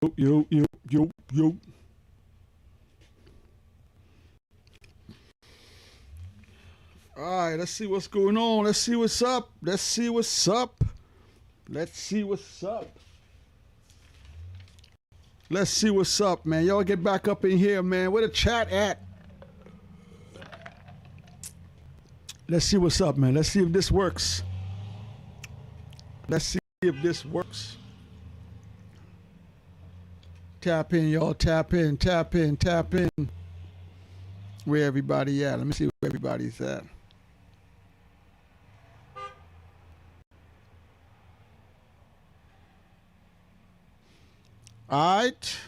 yo, yo, yo, yo. All right, let's see what's going on. Let's see what's up. Let's see what's up. Let's see what's up. Let's see what's up, man. Y'all get back up in here, man. Where the chat at? Let's see what's up, man. Let's see if this works. Let's see if this works. Tap in, y'all. Tap in, tap in, tap in. Where everybody at? Let me see where everybody's at. All right.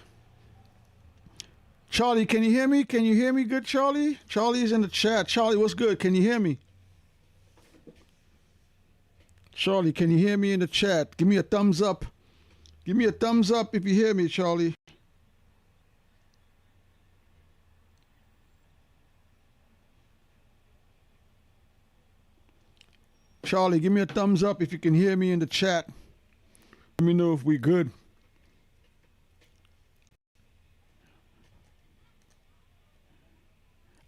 Charlie, can you hear me? Can you hear me good, Charlie? Charlie's in the chat. Charlie, what's good? Can you hear me? Charlie, can you hear me in the chat? Give me a thumbs up. Give me a thumbs up if you hear me, Charlie. Charlie, give me a thumbs up if you can hear me in the chat. Let me know if we good.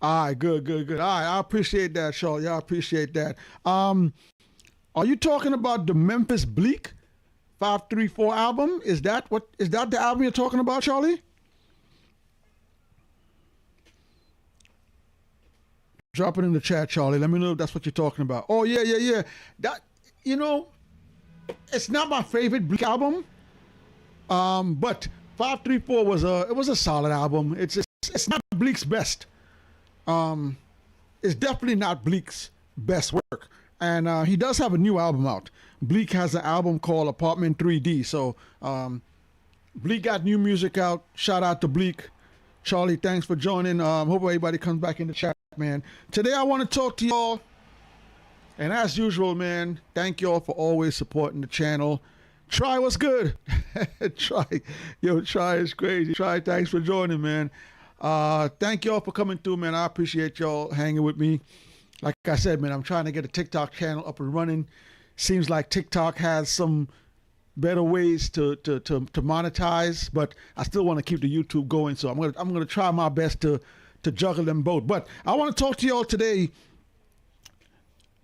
All right, good, good, good. All right, I appreciate that, Charlie. I appreciate that. Are you talking about the Memphis Bleak 534 album? Is that the album you're talking about, Charlie? Drop it in the chat, Charlie. Let me know if that's what you're talking about. Oh yeah, yeah, yeah. That, you know, it's not my favorite Bleak album. But 534 was a solid album. It's not Bleak's best. It's definitely not Bleak's best work. And he does have a new album out. Bleak has an album called Apartment 3D. So Bleak got new music out. Shout out to Bleak. Charlie, thanks for joining. Hope everybody comes back in the chat, man. Today I want to talk to y'all. And as usual, man, thank y'all for always supporting the channel. Try, what's good? Try. Yo, Try is crazy. Try, thanks for joining, man. Thank y'all for coming through, man. I appreciate y'all hanging with me. Like I said, man, I'm trying to get a TikTok channel up and running. Seems like TikTok has some better ways to monetize, but I still want to keep the YouTube going. So I'm gonna try my best to juggle them both. But I want to talk to y'all today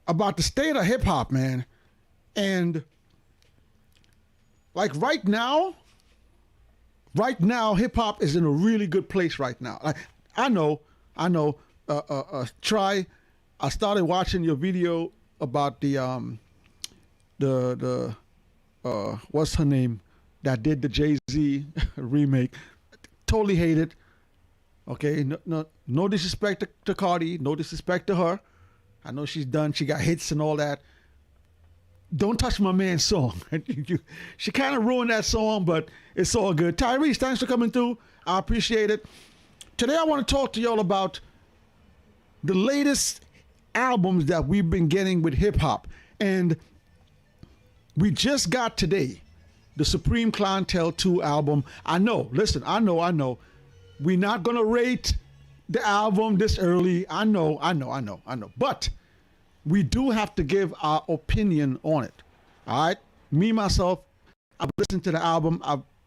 about the state of hip hop, man. And like right now, hip hop is in a really good place right now. Like I know. Try. I started watching your video about the what's her name that did the Jay-Z remake. Totally hate it. Okay, no disrespect to Cardi, no disrespect to her. I know she's done. She got hits and all that. Don't touch my man's song. She kind of ruined that song, but it's all good. Tyrese, thanks for coming through. I appreciate it. Today I want to talk to y'all about the latest albums that we've been getting with hip hop. And we just got today the Supreme Clientele 2 album. I know, listen, I know. We're not going to rate the album this early. I know. But we do have to give our opinion on it. All right? Me, myself, I've listened to the album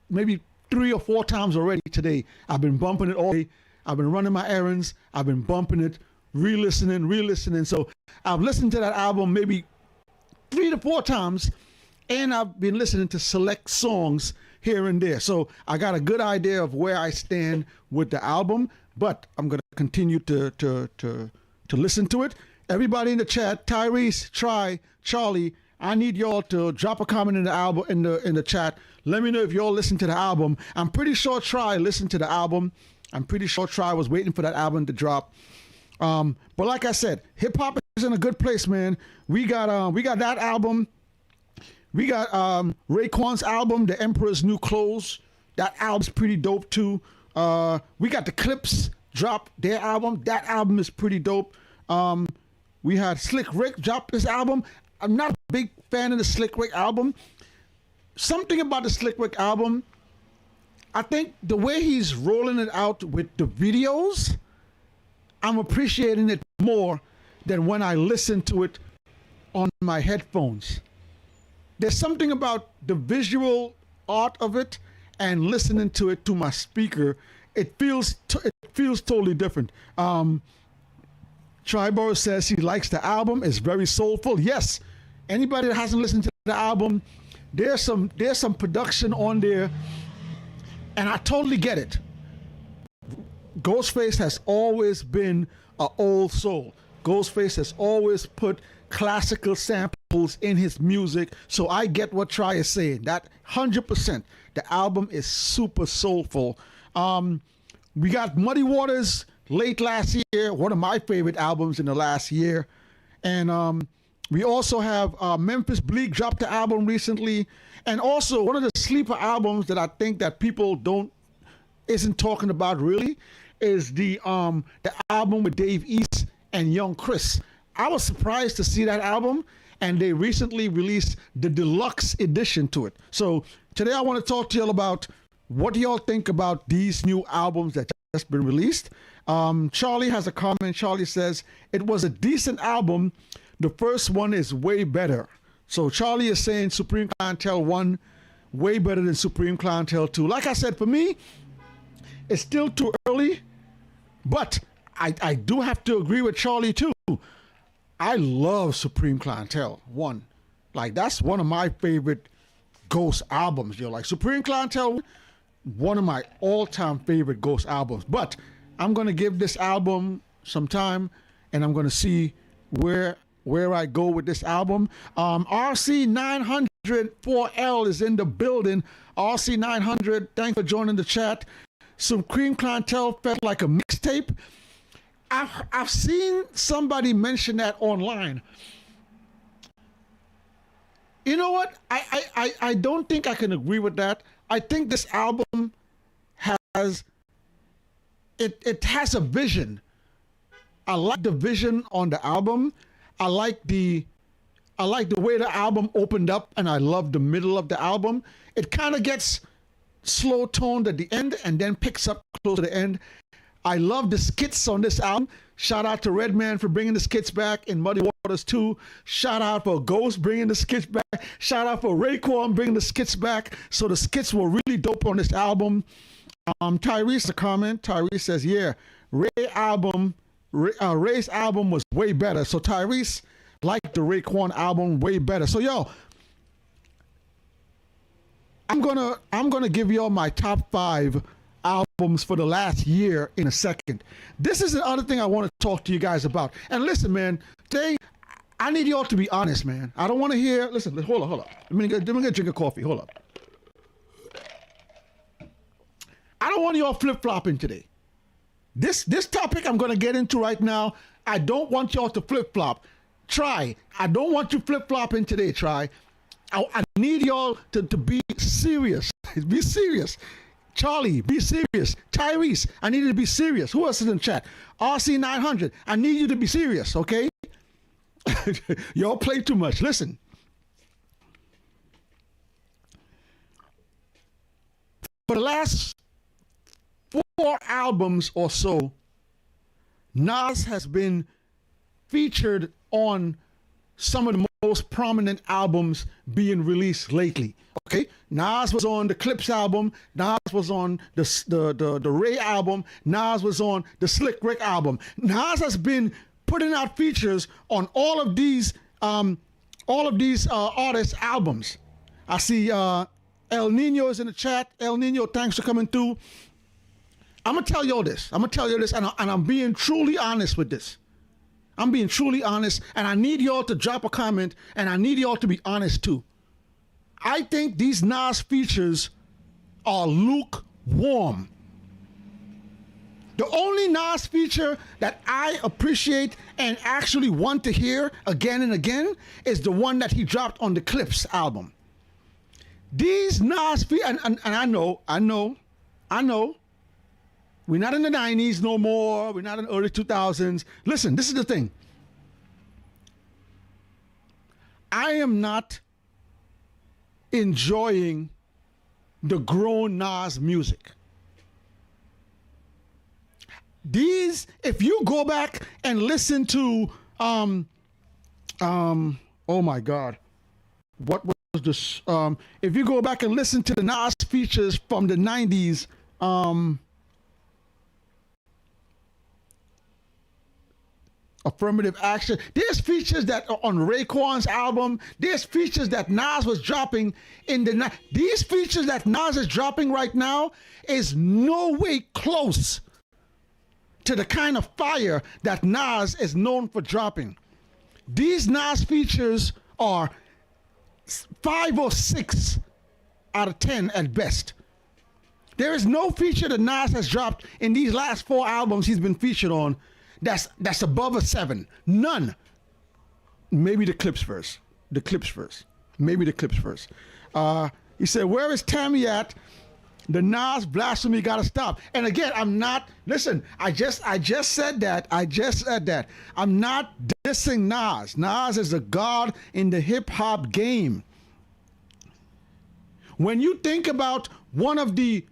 maybe 3 or 4 times already today. I've been bumping it all day. I've been running my errands. I've been bumping it, re-listening. So I've listened to that album maybe 3 to 4 times, and I've been listening to select songs here and there. So I got a good idea of where I stand with the album, but I'm going to continue to listen to it. Everybody in the chat, Tyrese, Try, Charlie, I need y'all to drop a comment in the album in the chat. Let me know if y'all listen to the album. I'm pretty sure Try listened to the album. I'm pretty sure Try was waiting for that album to drop. But like I said, hip hop is in a good place, man. We got that album. We got Raekwon's album, The Emperor's New Clothes. That album's pretty dope too. We got the Clips drop their album. That album is pretty dope. We had Slick Rick drop his album. I'm not a big fan of the Slick Rick album. Something about the Slick Rick album, I think the way he's rolling it out with the videos, I'm appreciating it more than when I listen to it on my headphones. There's something about the visual art of it and listening to it to my speaker, it feels totally different. TriBoro says he likes the album. It's very soulful. Yes, anybody that hasn't listened to the album, there's some production on there, and I totally get it. Ghostface has always been an old soul. Ghostface has always put classical samples in his music, so I get what Tri is saying. That 100%. The album is super soulful. We got Muddy Waters late last year, one of my favorite albums in the last year. And we also have Memphis Bleak dropped the album recently. And also one of the sleeper albums that I think that people isn't talking about really is the album with Dave East and Young Chris. I was surprised to see that album, and they recently released the deluxe edition to it. So today I want to talk to y'all about what do y'all think about these new albums that just been released. Charlie has a comment. Charlie says, it was a decent album. The first one is way better. So Charlie is saying Supreme Clientele 1 way better than Supreme Clientele 2. Like I said, for me, it's still too early, but I do have to agree with Charlie too. I love Supreme Clientele 1. Like, that's one of my favorite Ghost albums. Like Supreme Clientele, one of my all-time favorite Ghost albums. But I'm going to give this album some time, and I'm going to see where I go with this album. RC 904L is in the building. RC 900, thanks for joining the chat. Supreme Clientele felt like a mixtape. I've seen somebody mention that online. You know what? I don't think I can agree with that. I think this album has a vision. I like the vision on the album. I like the way the album opened up, and I love the middle of the album. It kind of gets slow toned at the end and then picks up close to the end. I love the skits on this album. Shout out to Redman for bringing the skits back in Muddy Waters 2. Shout out for Ghost bringing the skits back. Shout out for Raekwon bringing the skits back. So the skits were really dope on this album. Tyrese, a comment. Tyrese says, yeah, Ray's album was way better. So Tyrese liked the Raekwon album way better. So yo, I'm gonna give y'all my top 5 albums for the last year in a second. This is the other thing I want to talk to you guys about. And listen, man, today I need y'all to be honest, man. I don't want to hear. Listen, hold on. Let me get a drink of coffee. Hold up. I don't want y'all flip flopping today. This topic I'm gonna get into right now. I don't want y'all to flip flop. I don't want you flip flopping today. I need y'all to be serious. Be serious. Charlie, be serious. Tyrese, I need you to be serious. Who else is in chat? RC 900, I need you to be serious, okay? Y'all play too much. Listen. For the last 4 albums or so, Nas has been featured on some of the most prominent albums being released lately. Okay, Nas was on the Clips album. Nas was on the Ray album. Nas was on the Slick Rick album. Nas has been putting out features on all of these artists' albums. I see El Nino is in the chat. El Nino, thanks for coming through. I'm gonna tell you this, and I'm being truly honest with this. I'm being truly honest, and I need y'all to drop a comment, and I need y'all to be honest too. I think these Nas features are lukewarm. The only Nas feature that I appreciate and actually want to hear again and again is the one that he dropped on the Clips album. These Nas features, and I know, we're not in the 90s no more. We're not in the early 2000s. Listen, this is the thing. I am not enjoying the grown Nas music. These, if you go back and listen to, oh my God, what this. If you go back and listen to the Nas features from the '90s, affirmative action. There's features that are on Raekwon's album. There's features that Nas was dropping in the. These features that Nas is dropping right now is no way close to the kind of fire that Nas is known for dropping. These Nas features are 5 or 6 out of 10 at best. There is no feature that Nas has dropped in these last 4 albums he's been featured on that's above a 7. None. Maybe the Clips verse. Maybe the Clips verse. He said, "Where is Tammy at? The Nas blasphemy gotta stop." And again, I'm not. Listen, I just said that. I'm not dissing Nas. Nas is a god in the hip hop game. When you think about one of the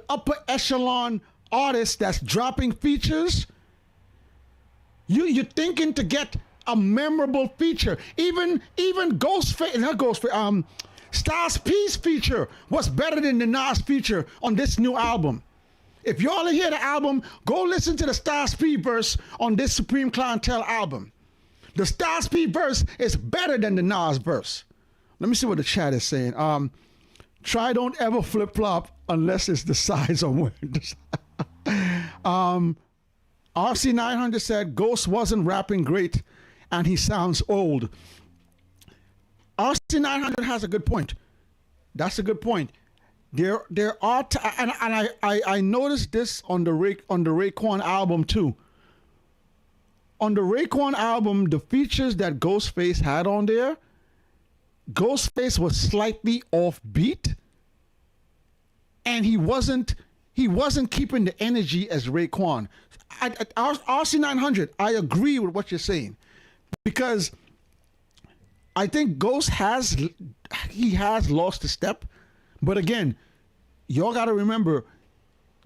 upper echelon artists that's dropping features, you're thinking to get a memorable feature. Even Ghostface, not Ghostface, Styles P's feature was better than the Nas feature on this new album. If y'all hear the album, go listen to the Styles P verse on this Supreme Clientele album. The Styles P verse is better than the Nas verse. Let me see what the chat is saying. Try don't ever flip flop unless it's the size I'm wearing. RC900 said Ghost wasn't rapping great and he sounds old. RC900 has a good point. That's a good point. There are and I noticed this on the Raekwon album too. On the Raekwon album, the features that Ghostface had on there, Ghostface was slightly offbeat, and he wasn't keeping the energy as Raekwon. RC900, I agree with what you're saying, because I think Ghost has lost a step. But again, y'all got to remember,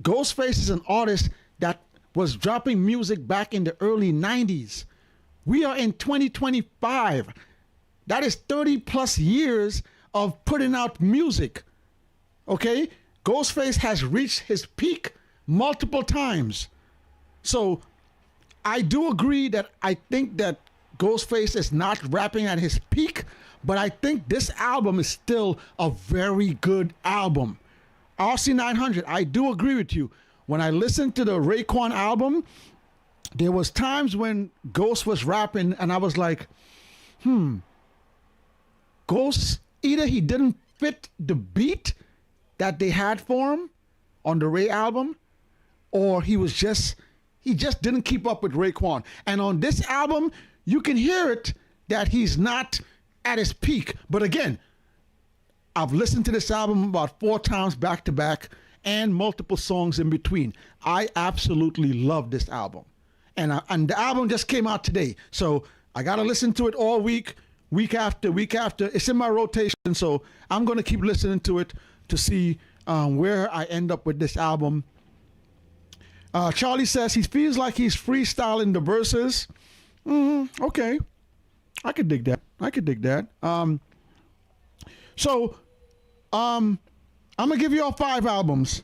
Ghostface is an artist that was dropping music back in the early 90s. We are in 2025. That is 30 plus years of putting out music. Okay? Ghostface has reached his peak multiple times. So I do agree that I think that Ghostface is not rapping at his peak, but I think this album is still a very good album. RC900, I do agree with you. When I listened to the Raekwon album, there was times when Ghost was rapping and I was like, Ghost, either he didn't fit the beat that they had for him on the Ray album, or he just didn't keep up with Raekwon. And on this album, you can hear it that he's not at his peak. But again, I've listened to this album about 4 times back to back and multiple songs in between. I absolutely love this album. And the album just came out today. So I got to listen to it all week after week after. It's in my rotation, so I'm going to keep listening to it to see where I end up with this album. Charlie says he feels like he's freestyling the verses. Okay. I could dig that. So I'm going to give you all 5 albums.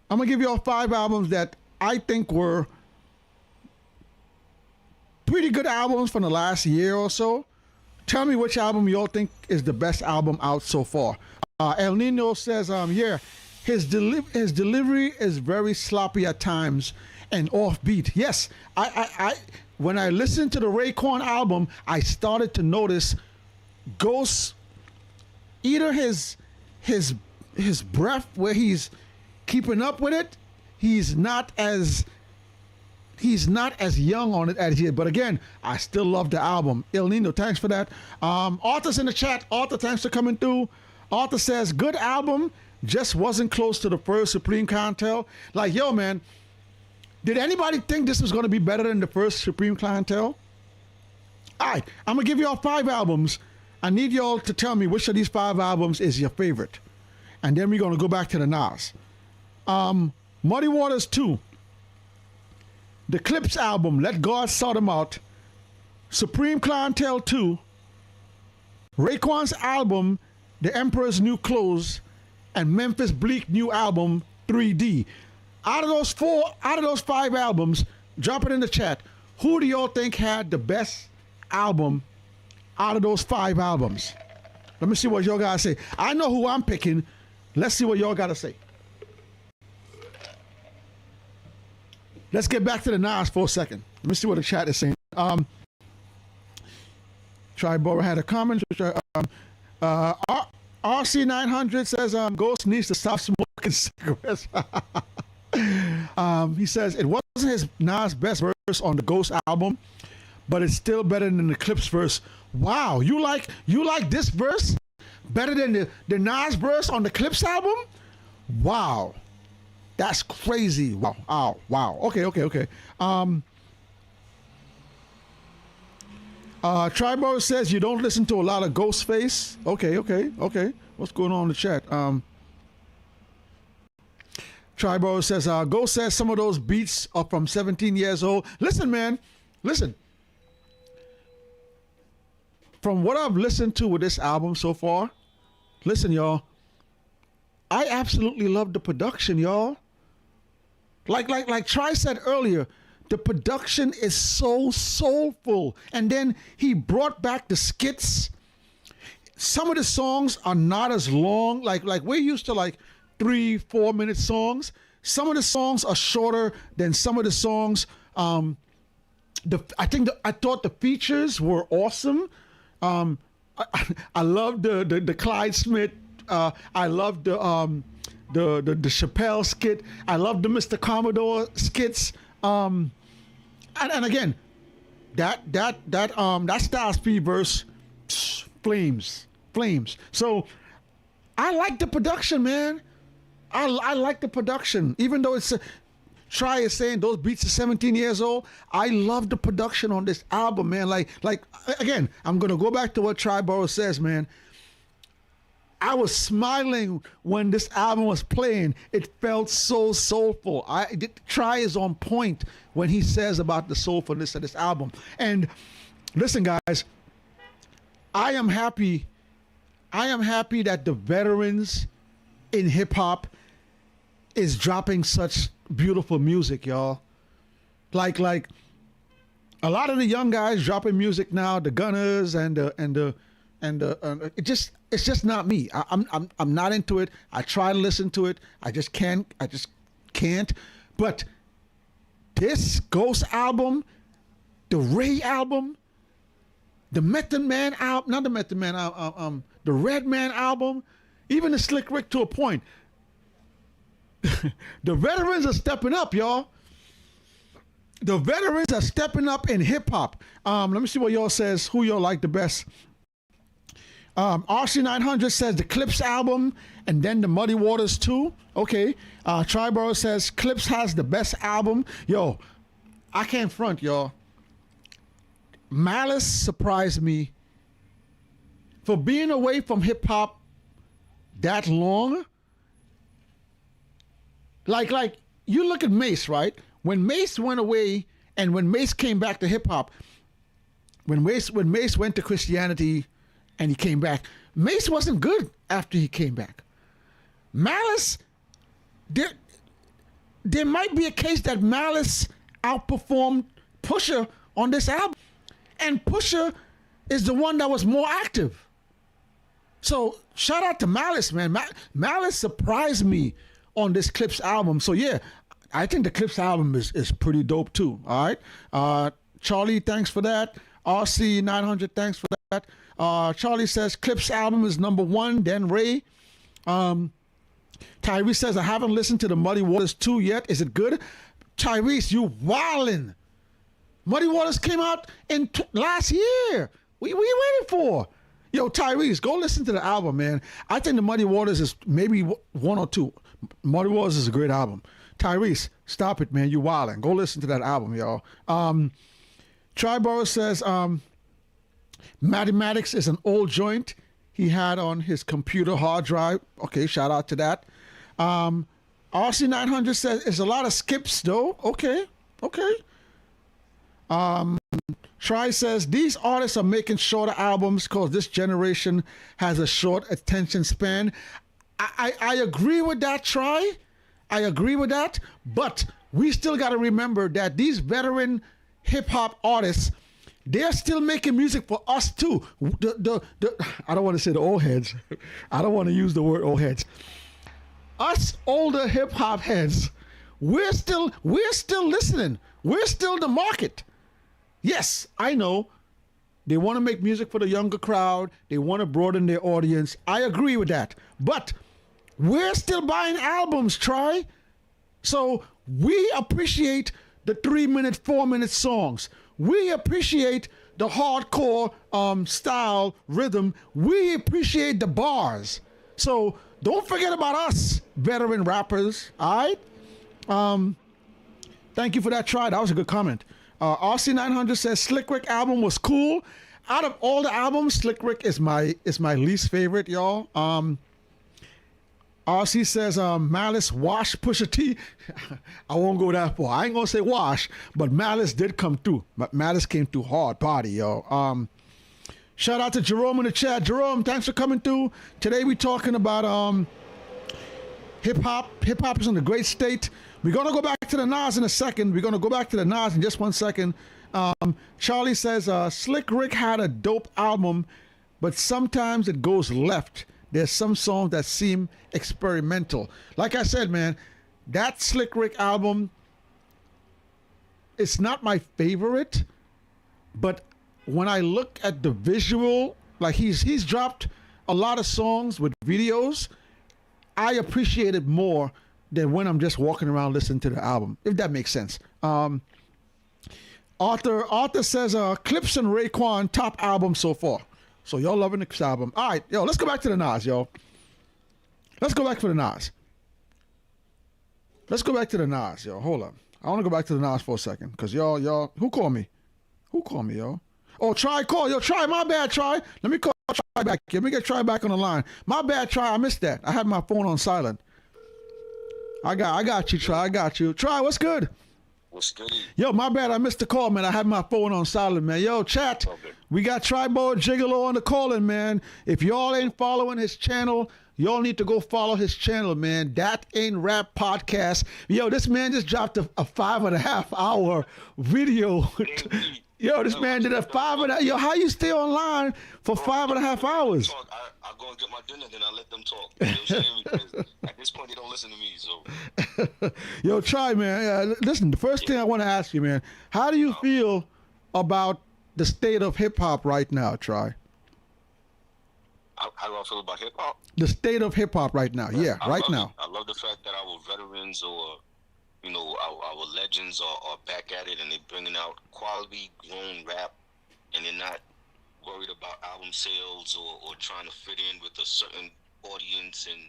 I'm going to give you all 5 albums that I think were pretty good albums from the last year or so. Tell me which album you all think is the best album out so far. El Nino says, yeah, his delivery is very sloppy at times and offbeat. Yes, I when I listened to the Raekwon album, I started to notice Ghost, either his breath where he's keeping up with it, he's not as young on it as he is. But again, I still love the album. El Nino, thanks for that. Arthur's in the chat. Arthur, thanks for coming through. Arthur says, good album, just wasn't close to the first Supreme Clientele. Like, yo, man, did anybody think this was going to be better than the first Supreme Clientele? All right, I'm going to give you all 5 albums. I need y'all to tell me which of these 5 albums is your favorite. And then we're going to go back to the Nas. Muddy Waters 2. The Clips album, Let God Sort 'Em Out. Supreme Clientele 2. Raekwon's album, The Emperor's New Clothes, and Memphis Bleak new album 3D. Out of those 5 albums, drop it in the chat. Who do y'all think had the best album out of those 5 albums? Let me see what y'all gotta say. I know who I'm picking. Let's see what y'all gotta say. Let's get back to the Nas for a second. Let me see what the chat is saying. TriBoro had a comment. RC900 says Ghost needs to stop smoking cigarettes. He says it wasn't his Nas best verse on the Ghost album, but it's still better than the Clips verse. Wow, you like this verse better than the Nas verse on the Clips album? Wow, that's crazy. Wow. Okay. TriBoro says you don't listen to a lot of Ghostface. Okay. What's going on in the chat? TriBoro says, Ghost says some of those beats are from 17 years old. Listen, man. Listen. From what I've listened to with this album so far, listen, y'all. I absolutely love the production, y'all. Like Tri said earlier, the production is so soulful. And then he brought back the skits. Some of the songs are not as long. Like we're used to like 3-4 minute songs. Some of the songs are shorter than some of the songs. I thought the features were awesome. I love the Clyde Smith. I love the Chappelle skit. I love the Mr. Commodore skits. And again, that Styles P verse, flames. So I like the production, man. I like the production, even though it's Try is saying those beats are 17 years old. I love the production on this album, man. Like again, I'm gonna go back to what TriBoro says, man. I was smiling when this album was playing. It felt so soulful. Try is on point when he says about the soulfulness of this album. And listen, guys, I am happy that the veterans in hip hop is dropping such beautiful music, y'all. Like a lot of the young guys dropping music now, the Gunners and it's just not me. I'm not into it. I try to listen to it. I just can't. But this Ghost album, the Ray album, the Method Man album, not the Method Man album, the Red Man album, even the Slick Rick to a point. The veterans are stepping up, y'all. The veterans are stepping up in hip hop. Let me see what y'all says. Who y'all like the best? RC900 says the Clips album and then the Muddy Waters too. Okay. TriBoro says Clips has the best album. Yo, I can't front, y'all. Malice surprised me for being away from hip hop that long. Like you look at Mace, right? When Mace went away and when Mace came back to hip hop, when Mace went to Christianity and he came back, Mace wasn't good after he came back. Malice, there might be a case that Malice outperformed Pusha on this album. And Pusha is the one that was more active. So shout out to Malice, man. Malice surprised me on this Clips album. So yeah, I think the Clips album is pretty dope too. All right. Charlie, thanks for that. RC900, thanks for that. Charlie says Clips album is #1, then Ray. Tyrese says, I haven't listened to the Muddy Waters 2 yet. Is it good? Tyrese, you wildin'. Muddy Waters came out in last year. What are you waiting for? Yo, Tyrese, go listen to the album, man. I think the Muddy Waters is maybe 1 or 2. Muddy Waters is a great album. Tyrese, stop it, man. You wildin'. Go listen to that album, y'all. TriBoro says Mathematics is an old joint he had on his computer hard drive. Okay, shout out to that. RC900 says it's a lot of skips though. Okay. Try says these artists are making shorter albums because this generation has a short attention span. I agree with that, Try. I agree with that. But we still got to remember that these veteran hip hop artists, they're still making music for us too. I don't want to say the old heads. I don't want to use the word old heads. Us older hip hop heads, we're still listening. We're still the market. Yes, I know. They want to make music for the younger crowd. They want to broaden their audience. I agree with that. But we're still buying albums, Try. So we appreciate the 3-minute, 4-minute songs. We appreciate the hardcore style rhythm. We appreciate the bars. So don't forget about us, veteran rappers. All right. Thank you for that, Try. That was a good comment. RC900 says Slick Rick album was cool. Out of all the albums, Slick Rick is my least favorite, y'all. RC says Malice wash Pusha T. I won't go that far. I ain't gonna say wash, but Malice did come through. Malice came through hard body, yo. Shout out to Jerome in the chat. Jerome, thanks for coming through. Today we talking about hip hop. Hip hop is in a great state. We're gonna go back to the Nas in a second. We're gonna go back to the Nas in just 1 second. Charlie says Slick Rick had a dope album, but sometimes it goes left. There's some songs that seem experimental. Like I said, man, that Slick Rick album, it's not my favorite, but when I look at the visual, like he's dropped a lot of songs with videos, I appreciate it more than when I'm just walking around listening to the album, if that makes sense. Arthur says Clips and Raekwon top album so far. So y'all loving this album. All right, yo, let's go back to the Nas, yo. Let's go back to the Nas. Let's go back to the Nas, yo. Hold up. I want to go back to the Nas for a second. Because y'all, who called me? Who called me, yo? Oh, Try call. Yo, Try, my bad, Try. Let me call Try back. Let me get Try back on the line. My bad, Try. I missed that. I had my phone on silent. I got you, Try. I got you. Try, what's good? What's good? Yo, my bad. I missed the call, man. I had my phone on silent, man. Yo, chat. Okay. We got TriBoro Gigolo on the calling, man. If y'all ain't following his channel, y'all need to go follow his channel, man. That Ain't Rap Podcast. Yo, this man just dropped a 5.5 hour video. Yo, this man did a 5.5. Yo, how you stay online for 5.5 hours? I go and get my dinner, then I let them talk. You know what I'm saying? Because at this point, they don't listen to me. So, yo, Try, man. Listen, the first thing I want to ask you, man, how do you feel about the state of hip hop right now, Try? How do I feel about hip hop? The state of hip hop right now. Yeah, right now. I love the fact that our veterans or our legends are back at it, and they're bringing out quality grown rap, and they're not worried about album sales or trying to fit in with a certain audience, and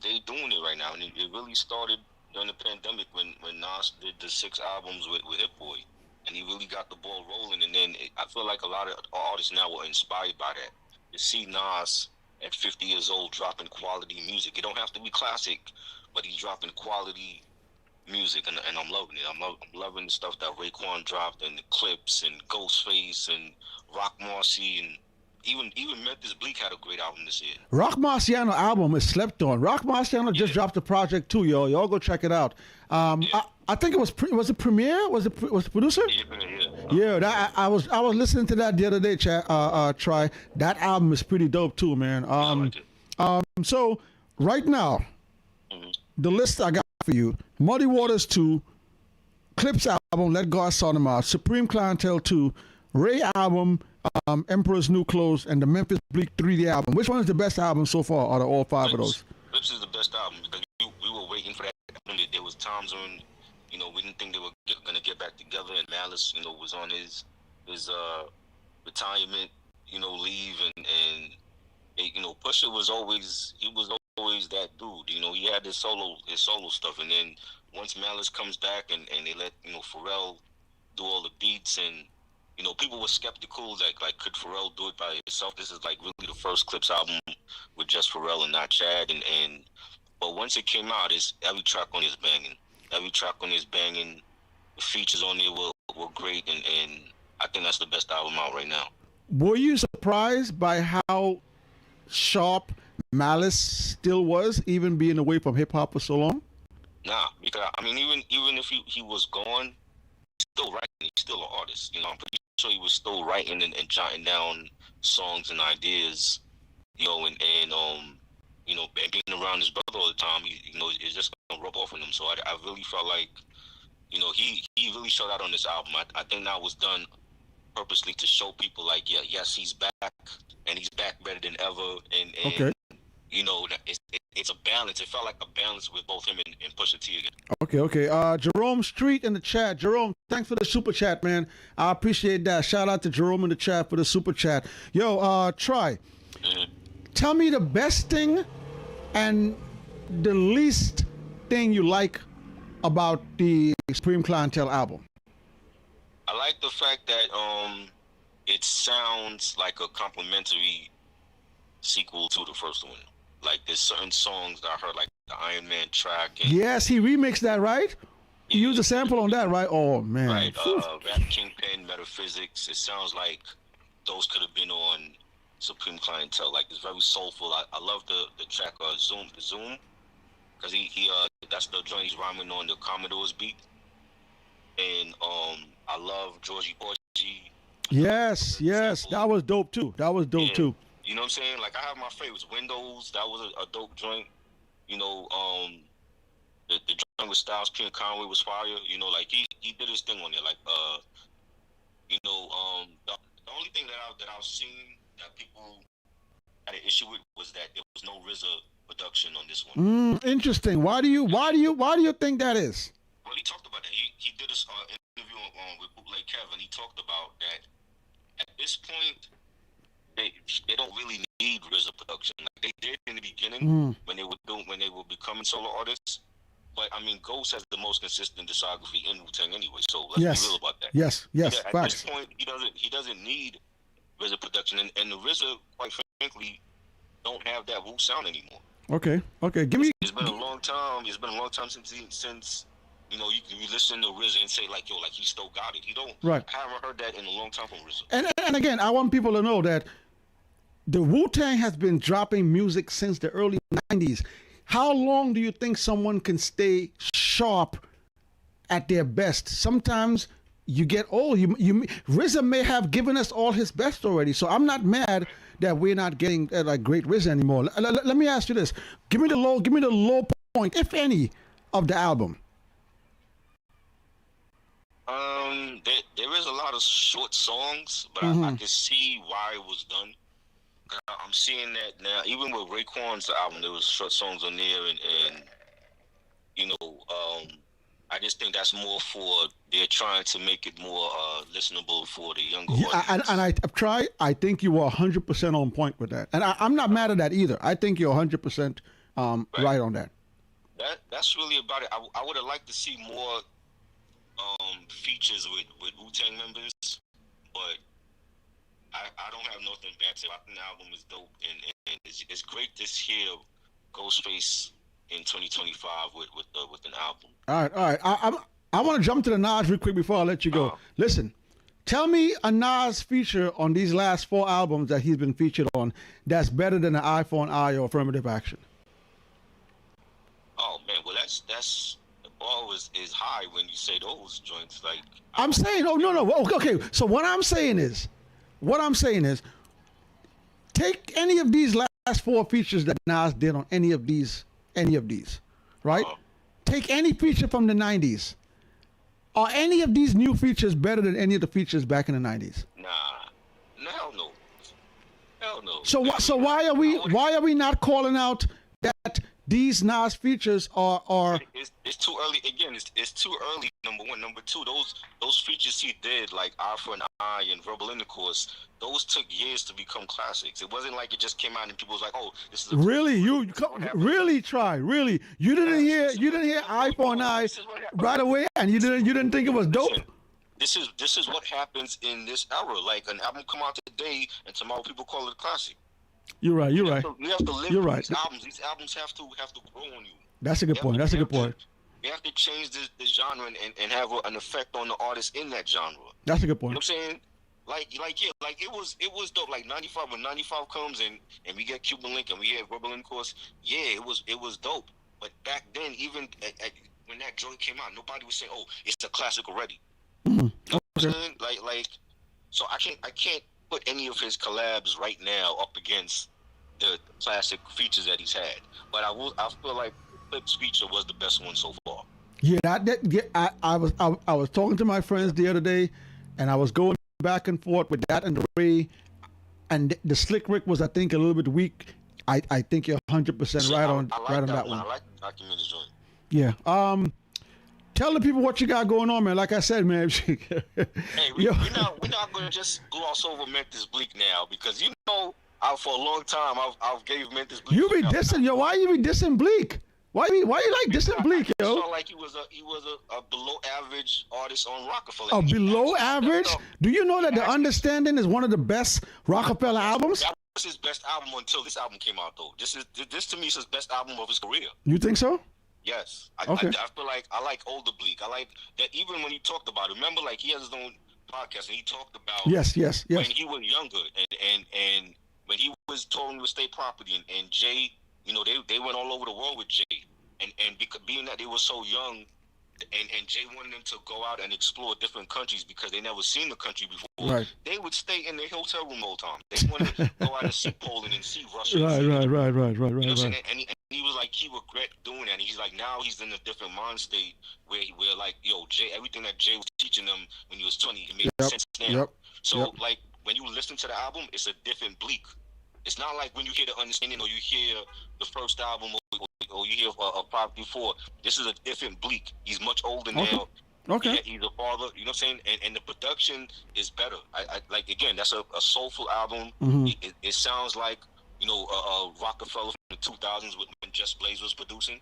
they're doing it right now. And it really started during the pandemic when Nas did the 6 albums with Hit Boy, and he really got the ball rolling. And then I feel like a lot of artists now were inspired by that. To see Nas at 50 years old dropping quality music. It don't have to be classic, but he's dropping quality music, and I'm loving it. I'm loving the stuff that Raekwon dropped, and the Clips, and Ghostface, and Rock Marcy, and even Memphis Bleak had a great album this year. Rock Marciano album is slept on. Rock Marciano just dropped a project too, yo. Y'all go check it out. I think it was it Premiere? Was it producer? Yeah. I was listening to that the other day. Try that album is pretty dope too, man. So right now, the list I got for you: Muddy Waters 2, Clips album, Let God Sort 'Em Out, Supreme Clientele 2, Ray album, Emperor's New Clothes, and the Memphis Bleak 3D album. Which one is the best album so far out of all 5 of those? Clips is the best album because we were waiting for that. There was times when we didn't think they were going to get back together, and Malice was on his retirement leave, and Pusha was always that dude. He had his solo stuff, and then once Malice comes back and they let Pharrell do all the beats, and people were skeptical, like could Pharrell do it by himself? This is like really the first Clips album with just Pharrell and not Chad, but once it came out, every track on it is banging. Every track on it is banging. The features on it were great, and I think that's the best album out right now. Were you surprised by how sharp Malice still was, even being away from hip hop for so long? Nah, because I mean, even if he was gone, he's still writing. He's still an artist. I'm pretty sure he was still writing and jotting down songs and ideas. And being around his brother all the time, it's just gonna rub off on him. So I really felt like, he really showed out on this album. I think that was done purposely to show people like, yes, he's back, and he's back better than ever. And Okay. That it's a balance. It felt like a balance with both him and Pusha T again. Okay. Jerome Street in the chat. Jerome, thanks for the super chat, man. I appreciate that. Shout out to Jerome in the chat for the super chat. Yo, Try. Mm-hmm. Tell me the best thing and the least thing you like about the Supreme Clientele album. I like the fact that it sounds like a complimentary sequel to the first one. Like there's certain songs that I heard, like the Iron Man track. Yes, he remixed that, right? He used a sample on that, right? Oh man. Right. Rap Kingpin, Metaphysics. It sounds like those could have been on Supreme Clientele. Like it's very soulful. I love the track Zoom, because he that's the joint he's rhyming on the Commodore's beat. And I love Georgie Porgy. Yes, that was dope too. Too. You know what I'm saying? Like I have my favorites. Windows, that was a dope joint. The joint with Styles P and Conway was fire. Like he did his thing on there. Like the only thing that I've seen that people had an issue with was that there was no RZA production on this one. Interesting. Why do you think that is? Well, he talked about that. He did this interview with Bootleg Kev, and he talked about that. At this point, they don't really need RZA production. Like they did in the beginning when they were becoming solo artists. But I mean, Ghost has the most consistent discography in Wu-Tang anyway. So let's be real about that. Yes. At Facts. this point, he doesn't need RZA production, and the RZA, quite frankly, don't have that Wu sound anymore. Okay. Give me. It's been a long time. It's been a long time since. You listen to RZA and say like, like he still got it. He don't. Right. I haven't heard that in a long time from RZA. And again, I want people to know that the Wu-Tang has been dropping music since the early 90s. How long do you think someone can stay sharp at their best? Sometimes you get old. RZA may have given us all his best already, so I'm not mad that we're not getting like great RZA anymore. Let me ask you this: give me the low point, if any, of the album. There is a lot of short songs, but I can see why it was done. I'm seeing that now. Even with Raekwon's album, there was short songs on there, and I just think that's more for they're trying to make it more listenable for the younger audience. And I think you were 100% on point with that, and I'm not mad at that either. I think you're 100% right on that. That's really about it. I would have liked to see more features with Wu-Tang members, but I don't have nothing bad to say. I think the album is dope, and it's great to hear Ghostface in 2025 with an album. All right. I want to jump to the Nas real quick before I let you go. Listen, tell me a Nas feature on these last 4 albums that he's been featured on that's better than an Eye for an Eye or Affirmative Action. Oh man, well that's the bar is high when you say those joints. Like I'm saying, no. Okay, so what I'm saying is, take any of these last 4 features that Nas did on any of these, right? Take any feature from the 90s. Are any of these new features better than any of the features back in the 90s? Nah, hell no. So why are we not calling out that these Nas features are it's too early. Again, it's too early. Number one. Number two, those features he did, like Eye for an Eye and Verbal Intercourse, those took years to become classics. It wasn't like it just came out and people was like, oh, this is really you try really you didn't hear Eye for an Eye right away, and you didn't think it was dope. Listen, this is what happens in this era. Like an album come out today, and tomorrow people call it a classic. You're right. We have to live You're with right. these albums. These albums have to grow on you. That's a good point. We have to change the genre and have an effect on the artist in that genre. That's a good You know point. what I'm saying? it was dope. Like 95, when 95 comes and we get Cuban Link and we hear Rebel in Course, yeah, it was dope. But back then, even when that joint came out, nobody was saying, "Oh, it's a classic already." Mm-hmm. You know what I'm Okay. saying? So I can't put any of his collabs right now up against the classic features that he's had. But I feel like Clip's feature was the best one so far. Yeah, yeah, I was talking to my friends the other day, and I was going back and forth with that and the Ray, and the Slick Rick was, I think, a little bit weak. I think you're 100% See, right I right like on that that one. one. I like the documentary joint. Yeah. Tell the people what you got going on, man. Like I said, man. Hey, Yo. we're not gonna just gloss over Memphis Bleak now because for a long time I've gave Memphis Bleak. You be dissing, yo. Why you be dissing Bleak? Why you like dissing Bleak, I yo? felt like he was a below average artist on Rockefeller. Oh, And he below actually stepped average? up. Do you know that The Understanding is one of the best Rockefeller albums? That was his best album until this album came out, though. This to me is his best album of his career. You think so? Yes, Okay. I feel like I like older Bleak. I like that even when he talked about it. Remember, like he has his own podcast and he talked about Yes. when he was younger and when he was touring with State Property and Jay, they went all over the world with Jay and because being that they were so young. And Jay wanted them to go out and explore different countries because they never seen the country before. Right. They would stay in their hotel room all the time. They wanted to go out and see Poland and see Russia. Right. You know what I'm Right. saying? And he was like, he regret doing that. And he's like, now he's in a different mind state where like, yo, Jay, everything that Jay was teaching them when he was 20, it made sense now. Yep. So like when you listen to the album, it's a different Bleak. It's not like when you hear The Understanding or you hear the first album or you hear a Property 4. This is a different Bleak. He's much older now. Okay. He's a father. You know what I'm saying? And the production is better. I like again. That's a soulful album. Mm-hmm. It sounds like Rockefeller from the 2000s when Just Blaze was producing.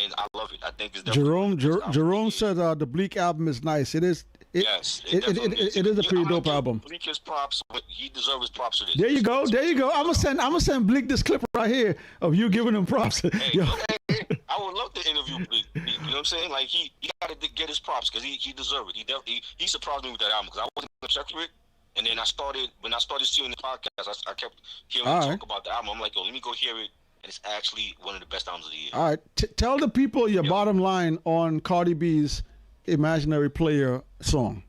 And I love it. I think it's Jerome said the Bleak album is nice. It is. Yes, it is a pretty dope album. Bleak his props. He deserves his props for this. There you go. I'm gonna send Bleak this clip right here of you giving him props. Hey, I would love to interview Bleak. You know what I'm saying? Like he got to get his props because he deserves it. He surprised me with that album because I wasn't gonna check for it. And then when I started seeing the podcast, I kept hearing him talk about the album. I'm like, yo, let me go hear it. And it's actually one of the best albums of the year. All right, tell the people your bottom line on Cardi B's Imaginary Player song.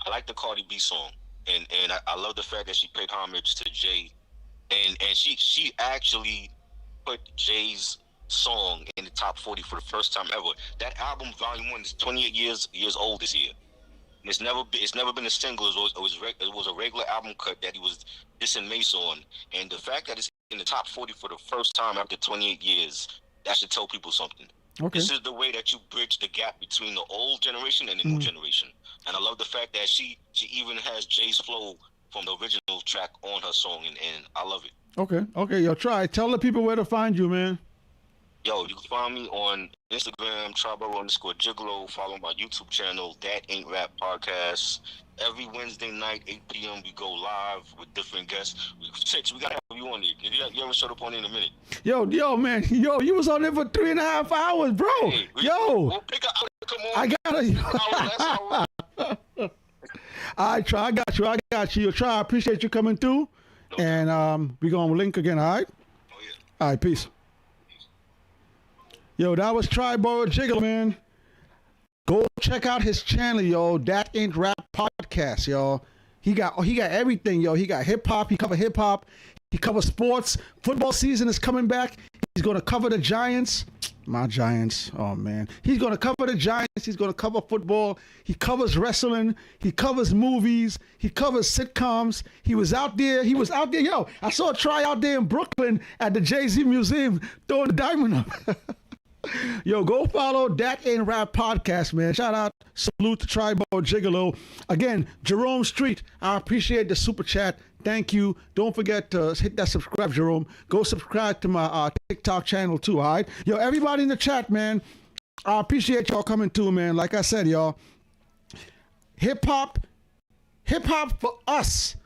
I like the Cardi B song, and I love the fact that she paid homage to Jay, and she actually put Jay's song in the top 40 for the first time ever. That album, Volume 1, is 28 years old this year. And it's never been a single. It was a regular album cut that he was dissing Mace on, and the fact that it's in the top 40 for the first time after 28 years, that should tell people something. Okay. This is the way that you bridge the gap between the old generation and the new generation. And I love the fact that she even has Jay's flow from the original track on her song, and I love it. Okay, yo, tell the people where to find you, man. Yo, you can find me on Instagram, TriBoro_Gigolo. Follow my YouTube channel, That Ain't Rap Podcast. Every Wednesday night, 8 p.m., we go live with different guests. We got to have you on there. You haven't showed up on there in a minute. Yo, man. Yo, you was on there for 3.5 hours, bro. Hey, we'll pick up. Come on. I got you. Yo, Try, I appreciate you coming through. No, and we're going to link again, all right? Oh, yeah. All right, peace. Yo, that was TriBoro Jiggle, man. Go check out his channel, yo. That Ain't Rap Podcast, yo. He got everything, yo. He got hip hop. He cover hip hop. He covers sports. Football season is coming back. He's gonna cover the Giants. My Giants. Oh man. He's gonna cover the Giants. He's gonna cover football. He covers wrestling. He covers movies. He covers sitcoms. He was out there. Yo, I saw a Try out there in Brooklyn at the Jay-Z Museum throwing the diamond up. Yo, go follow That Ain't Rap Podcast, man. Shout out, salute to TriBoro Gigolo. Again, Jerome Street, I appreciate the super chat. Thank you. Don't forget to hit that subscribe, Jerome. Go subscribe to my TikTok channel too, all right? Yo, everybody in the chat, man, I appreciate y'all coming too, man. Like I said, y'all, hip-hop for us,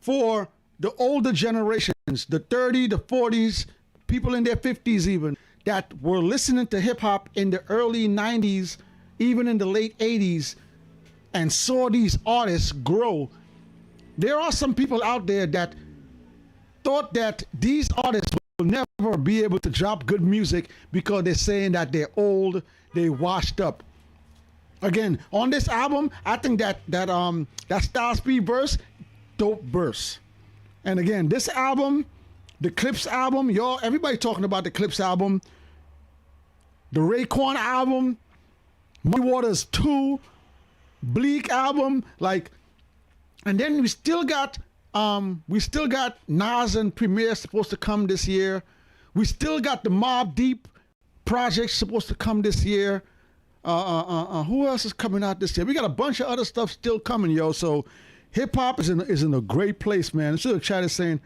for the older generations, the 30, the 40s, people in their 50s even, that were listening to hip-hop in the early 90s, even in the late 80s, and saw these artists grow There are some people out there that thought that these artists will never be able to drop good music because they're saying that they're old, they washed up. Again, on this album, I think that Style Speed verse, dope verse. And again, this album, the Clips album, y'all, everybody talking about the Clips album, the Raekwon album, Muddy Waters 2, Bleak album, like, and then we still got Nas and Premier supposed to come this year. We still got the Mobb Deep project supposed to come this year. Who else is coming out this year? We got a bunch of other stuff still coming, yo. So hip hop is in a great place, man. So the chat is saying,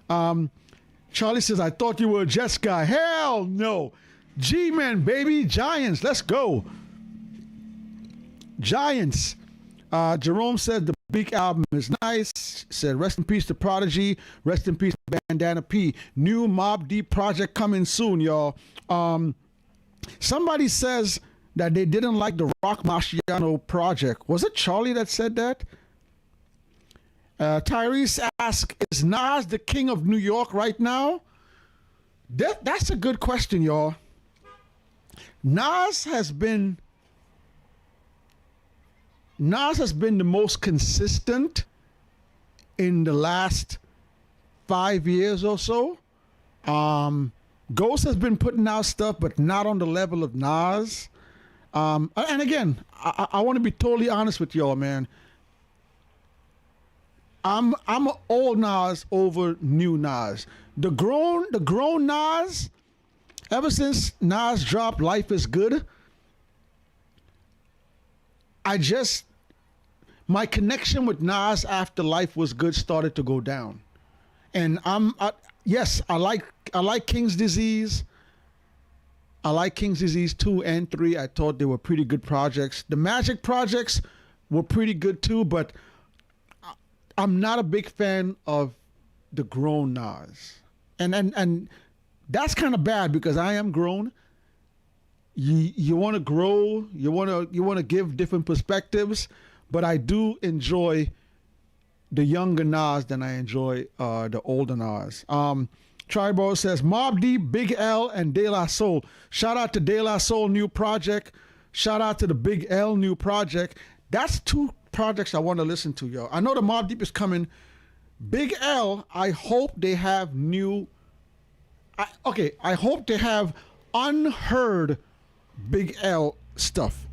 Charlie says, I thought you were a Jets guy. Hell no. G-Men, baby. Giants. Let's go. Giants. Jerome said the Bleak album is nice. Said rest in peace to Prodigy. Rest in peace to Bandana P. New Mobb Deep project coming soon, y'all. Somebody says that they didn't like the Rock Marciano project. Was it Charlie that said that? Tyrese asked, is Nas the king of New York right now? That's a good question, y'all. Nas has been the most consistent in the last 5 years or so. Ghost has been putting out stuff, but not on the level of Nas. And again, I want to be totally honest with y'all, man. I'm an old Nas over new Nas. The grown Nas, ever since Nas dropped Life is Good, my connection with Nas after Life was Good started to go down. And yes, I like King's Disease. I like King's Disease 2 and 3. I thought they were pretty good projects. The Magic projects were pretty good too, but I'm not a big fan of the grown Nas. And that's kind of bad because I am grown. You want to grow, you want to give different perspectives, but I do enjoy the younger Nas than I enjoy the older Nas. TriBoro says Mobb Deep, Big L, and De La Soul. Shout out to De La Soul new project. Shout out to the Big L new project. That's two projects I want to listen to, yo. I know the Mobb Deep is coming. Big L, I hope they have I hope they have unheard Big L stuff.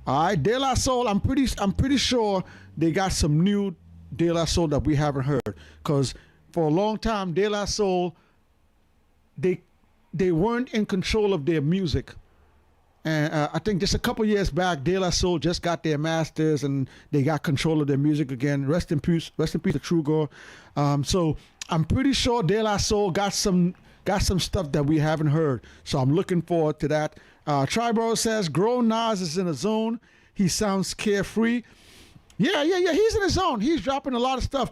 All right, De La Soul, I'm pretty sure they got some new De La Soul that we haven't heard. Because for a long time, De La Soul, they weren't in control of their music. And I think just a couple years back, De La Soul just got their masters and they got control of their music again. Rest in peace to TriBoro. So I'm pretty sure De La Soul got some stuff that we haven't heard. So I'm looking forward to that. TriBoro says, Grown Nas is in a zone. He sounds carefree. Yeah. He's in his zone. He's dropping a lot of stuff.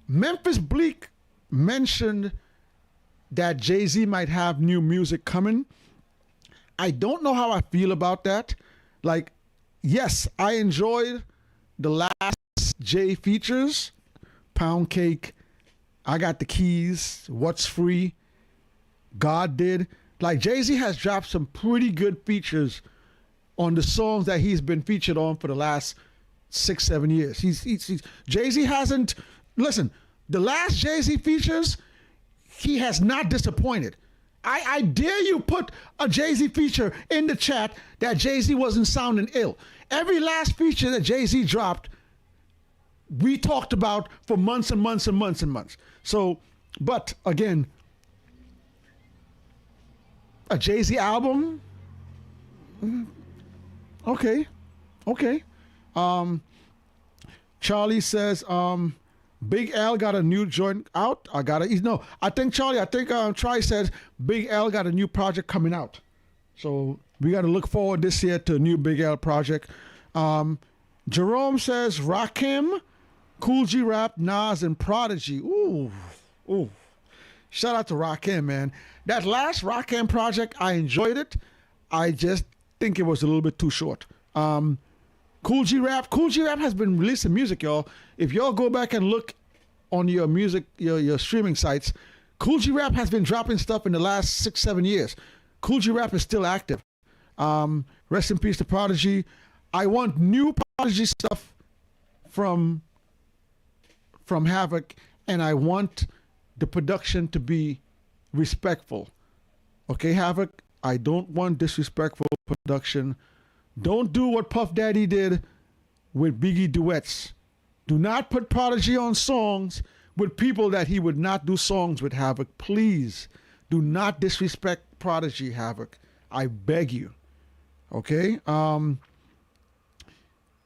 Memphis Bleak mentioned that Jay-Z might have new music coming. I don't know how I feel about that. Like, yes, I enjoyed the last Jay features. Pound Cake, I Got the Keys, What's Free, God Did. Like, Jay-Z has dropped some pretty good features on the songs that he's been featured on for the last 6-7 years. Jay-Z hasn't, listen, the last Jay-Z features, he has not disappointed. I dare you put a Jay-Z feature in the chat that Jay-Z wasn't sounding ill. Every last feature that Jay-Z dropped, we talked about for months and months and months and months. So, but again, a Jay-Z album, okay. Charlie says, Big L got a new joint out. I think Tri says Big L got a new project coming out. So we got to look forward this year to a new Big L project. Jerome says Rakim, Cool G Rap, Nas, and Prodigy. Ooh. Shout out to Rakim, man. That last Rakim project, I enjoyed it. I just think it was a little bit too short. Cool G Rap has been releasing music, y'all. If y'all go back and look on your music, your streaming sites, Cool G Rap has been dropping stuff in the last 6-7 years. Cool G Rap is still active. Rest in peace to Prodigy. I want new Prodigy stuff from Havoc, and I want the production to be respectful. Okay, Havoc, I don't want disrespectful production. Don't do what Puff Daddy did with Biggie duets. Do not put Prodigy on songs with people that he would not do songs with, Havoc. Please do not disrespect Prodigy, Havoc. I beg you. Okay?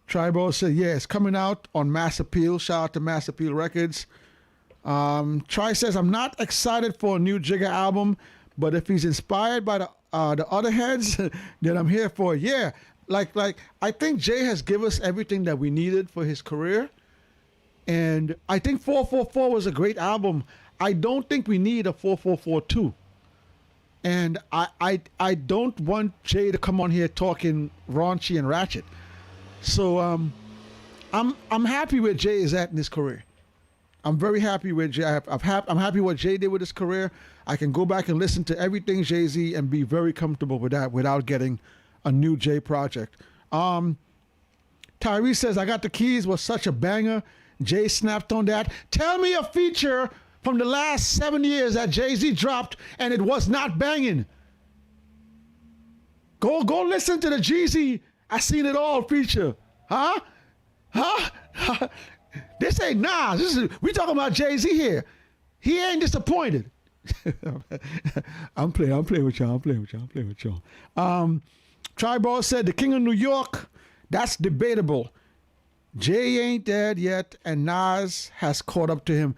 TriBoro said, yeah, it's coming out on Mass Appeal. Shout out to Mass Appeal Records. Tri says, I'm not excited for a new Jigga album, but if he's inspired by the other heads, then I'm here for it. Yeah. Like I think Jay has given us everything that we needed for his career. And I think 444 was a great album. I don't think we need a 4442. And I don't want Jay to come on here talking raunchy and ratchet. So I'm happy where Jay is at in his career. I'm very happy with Jay. I'm happy what Jay did with his career. I can go back and listen to everything Jay-Z and be very comfortable with that without getting a new Jay project. Tyrese says, I Got the Keys was such a banger. Jay snapped on that. Tell me a feature from the last 7 years that Jay-Z dropped and it was not banging. Go listen to the Jeezy I Seen It All feature. Huh? This ain't Nas. We talking about Jay-Z here. He ain't disappointed. I'm playing with y'all. TriBoro said the King of New York, that's debatable. Jay ain't dead yet, and Nas has caught up to him.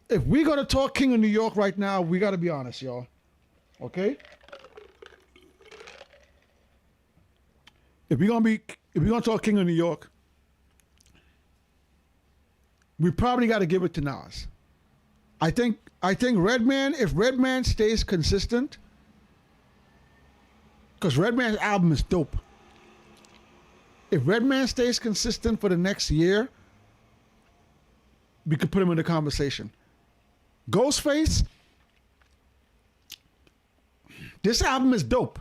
If we're gonna talk King of New York right now, we gotta be honest, y'all. Okay? If we're gonna talk King of New York, we probably gotta give it to Nas. I think Redman, if Redman stays consistent, because Redman's album is dope. If Redman stays consistent for the next year, we could put him in the conversation. Ghostface, this album is dope.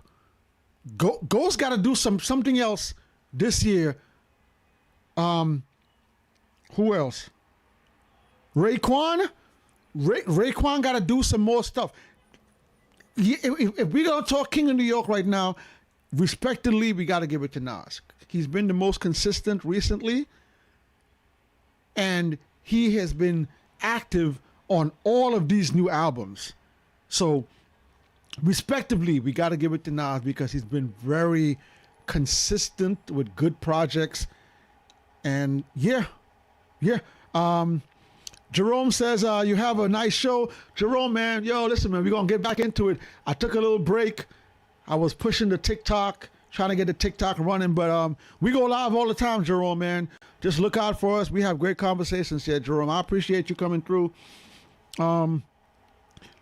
Ghost got to do something else this year. Who else? Raekwon got to do some more stuff. If we're going to talk King of New York right now, respectively, we got to give it to Nas. He's been the most consistent recently, and he has been active on all of these new albums. So, respectively, we got to give it to Nas because he's been very consistent with good projects. And yeah. Jerome says, you have a nice show. Jerome, man, listen, man, we're going to get back into it. I took a little break. I was pushing the TikTok, trying to get the TikTok running, but we go live all the time, Jerome, man. Just look out for us. We have great conversations here, Jerome. I appreciate you coming through.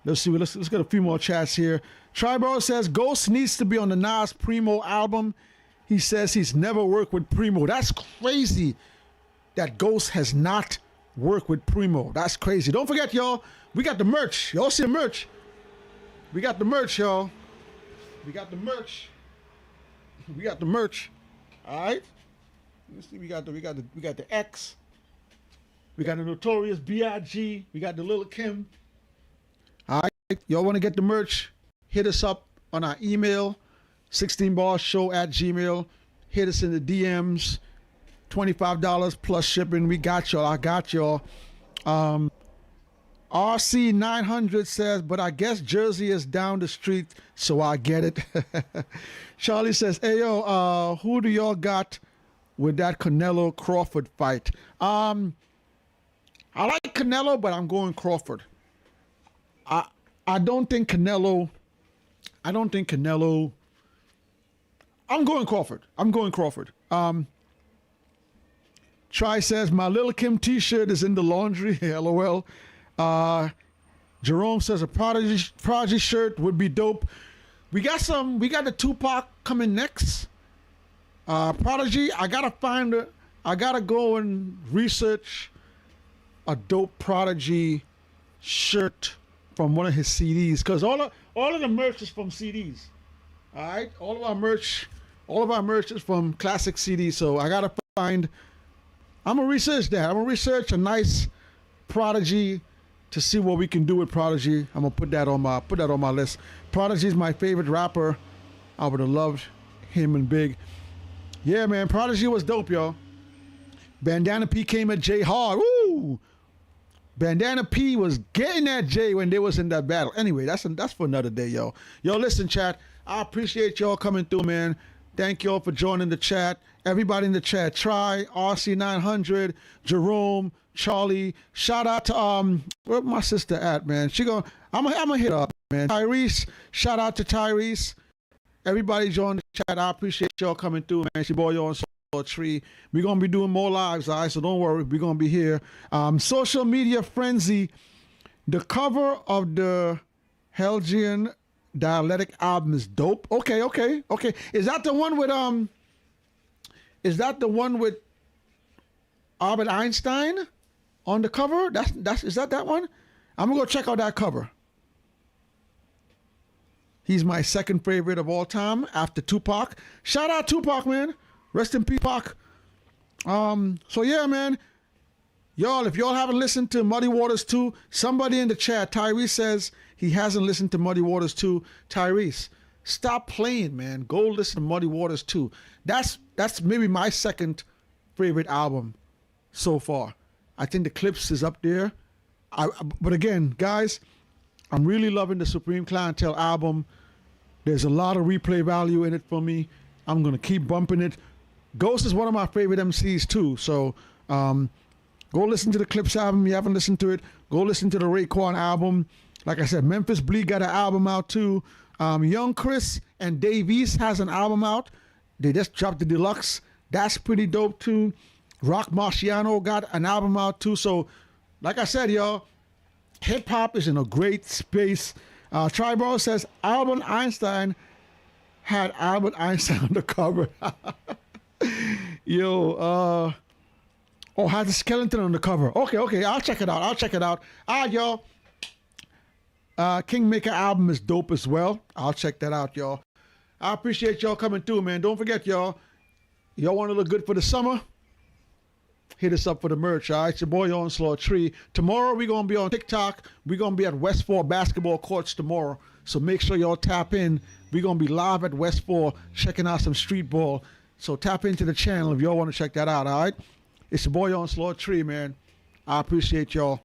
Let's see. Let's get a few more chats here. TriBoro says, Ghost needs to be on the Nas Primo album. He says he's never worked with Primo. That's crazy that Ghost has not worked with Primo. That's crazy. Don't forget, y'all, we got the merch. Y'all see the merch? We got the merch, y'all. We got the merch. All right. Let's see. We got the X. We got the Notorious B.I.G. We got the Lil' Kim. All right. Y'all want to get the merch? Hit us up on our email, 16barshow@gmail. Hit us in the DMs. $25 plus shipping. We got y'all. I got y'all. RC900 says, but I guess Jersey is down the street, so I get it. Charlie says, hey, yo, who do y'all got with that Canelo Crawford fight? I like Canelo, but I'm going Crawford. I don't think Canelo. I'm going Crawford. Try says, my Lil' Kim t-shirt is in the laundry. LOL. Jerome says a Prodigy shirt would be dope. We got the Tupac coming next. Prodigy, I gotta go and research a dope Prodigy shirt from one of his CDs, because all of the merch is from CDs. All right, all of our merch is from classic CDs. So I gotta find. I'm gonna research that. I'm gonna research a nice Prodigy to see what we can do with Prodigy. I'm gonna put that on my list. Prodigy is my favorite rapper. I would have loved him and Big. Yeah, man, Prodigy was dope, yo. Bandana P came at Jay hard. Woo! Bandana P was getting at Jay when they was in that battle. Anyway, that's for another day, yo. Yo, listen, chat. I appreciate y'all coming through, man. Thank y'all for joining the chat. Everybody in the chat. Try, RC900, Jerome, Charlie. Shout out to where my sister at, man? I'm gonna hit up, man. Tyrese. Shout out to Tyrese. Everybody join the chat. I appreciate y'all coming through, man. It's your boy on Tree. We're gonna be doing more lives, all right? So don't worry, we're gonna be here. Social Media Frenzy. The cover of the Helgian Dialectic album is dope. Okay. Is that the one with Albert Einstein on the cover? Is that one? I'm gonna go check out that cover. He's my second favorite of all time after Tupac. Shout out Tupac, man. Rest in peace, Pac. So yeah, man. Y'all, if y'all haven't listened to Muddy Waters 2, somebody in the chat, Tyrese says he hasn't listened to Muddy Waters 2. Tyrese, stop playing, man. Go listen to Muddy Waters 2. That's maybe my second favorite album so far. I think the Clips is up there. But again, guys, I'm really loving the Supreme Clientele album. There's a lot of replay value in it for me. I'm going to keep bumping it. Ghost is one of my favorite MCs too. So go listen to the Clips album. If you haven't listened to it, go listen to the Raekwon album. Like I said, Memphis Bleak got an album out too. Young Chris and Dave East has an album out. They just dropped the deluxe. That's pretty dope too. Rock Marciano got an album out too. So like I said, y'all, hip hop is in a great space. TriBoro says Albert Einstein had Albert Einstein on the cover. Yo, had the skeleton on the cover. Okay, I'll check it out. All right, y'all. Kingmaker album is dope as well. I'll check that out, y'all. I appreciate y'all coming through, man. Don't forget, y'all want to look good for the summer? Hit us up for the merch, all right? It's your boy Onslaught Tree. Tomorrow, we're going to be on TikTok. We're going to be at West 4 basketball courts tomorrow. So make sure y'all tap in. We're going to be live at West 4 checking out some street ball. So tap into the channel if y'all want to check that out, all right? It's your boy Onslaught Tree, man. I appreciate y'all.